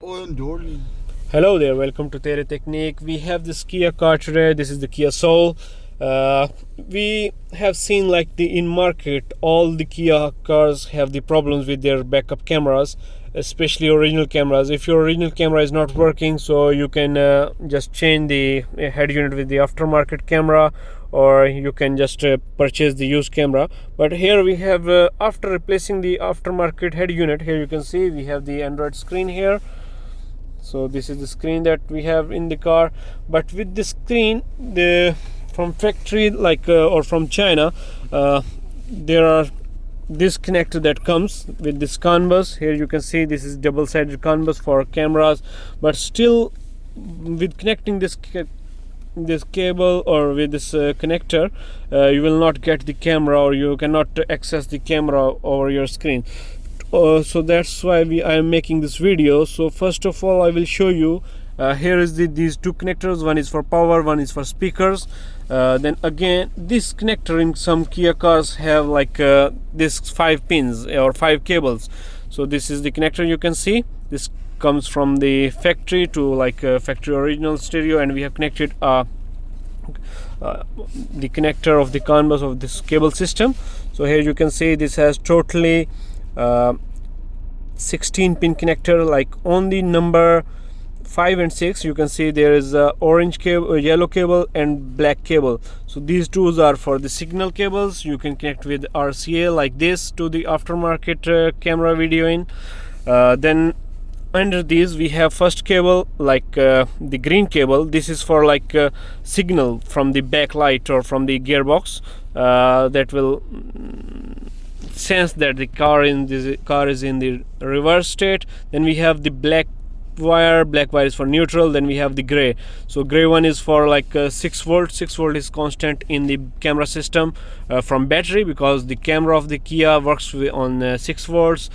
Hello there, welcome to Tere Technique. We have this Kia car today. This is the Kia Soul. We have seen like in market all the Kia cars have the problems with their backup cameras, especially original cameras. If your original camera is not working, so you can just change the head unit with the aftermarket camera, or you can just purchase the used camera. But here we have after replacing the aftermarket head unit, here you can see we have the Android screen here. So this is the screen that we have in the car, but with this screen from factory or from China, there are this connector that comes with this CAN bus. Here you can see this is double-sided CAN bus for cameras, but still with connecting this cable or with this connector, you will not get the camera, or you cannot access the camera over your screen. So that's why I am making this video. So first of all, I will show you. Here is these two connectors. One is for power, one is for speakers. Then again, this connector in some Kia cars have this 5 pins or 5 cables. So this is the connector. You can see this comes from the factory to factory original stereo, and we have connected the connector of the CAN bus of this cable system. So here you can see this has totally 16 pin connector. Like on the number 5 and 6, you can see there is a orange cable, yellow cable, and black cable. So these two are for the signal cables. You can connect with RCA like this to the aftermarket camera video in. Then under these we have first cable, the green cable. This is for signal from the backlight or from the gearbox that will sense that the car is in the reverse state. Then we have the black wire is for neutral. Then we have the gray. So gray one is for 6 volts. 6 volt is constant in the camera system from battery, because the camera of the Kia works on 6 volts.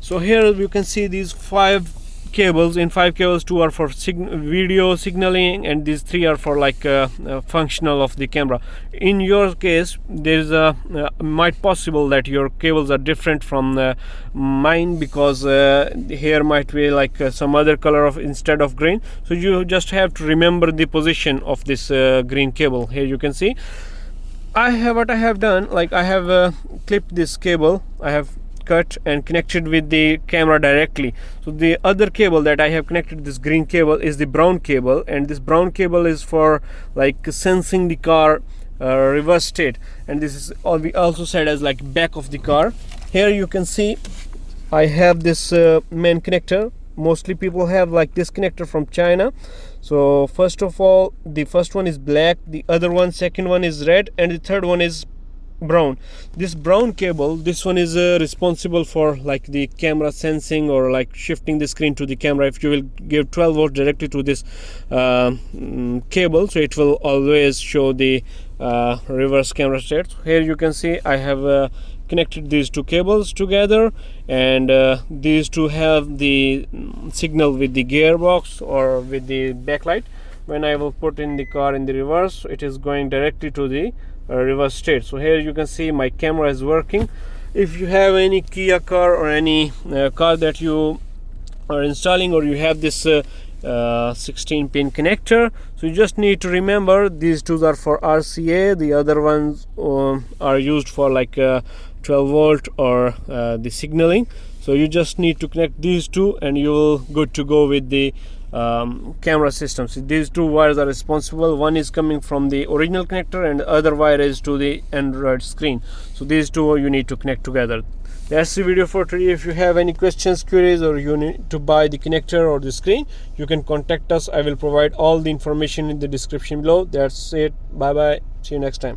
So here you can see these 5 cables. In 5 cables, 2 are for video signaling, and these 3 are for functional of the camera. In your case, there is might possible that your cables are different from mine, because here might be some other color of instead of green. So you just have to remember the position of this green cable. Here you can see I have done, I have clipped this cable. I have cut and connected with the camera directly. So the other cable that I have connected, this green cable, is the brown cable, and this brown cable is for sensing the car reverse state, and this is we also said as back of the car. Here you can see I have this main connector. Mostly people have this connector from China. So first of all, the first one is black, the other one, second one is red, and the third one is brown. This brown cable, this one is responsible for the camera sensing or shifting the screen to the camera. If you will give 12 volts directly to this cable, so it will always show the reverse camera state. So here you can see I have connected these two cables together, and these two have the signal with the gearbox or with the backlight. When I will put in the car in the reverse, it is going directly to the reverse state. So here you can see my camera is working. If you have any Kia car or any car that you are installing, or you have this 16 pin connector, so you just need to remember these two are for RCA, the other ones are used for 12 volt or the signaling. So you just need to connect these two, and you will good to go with the camera system. So these two wires are responsible. One is coming from the original connector, and the other wire is to the Android screen. So these two you need to connect together. That's the video for today. If you have any questions, queries, or you need to buy the connector or the screen, you can contact us. I will provide all the information in the description below. That's it. Bye bye. See you next time.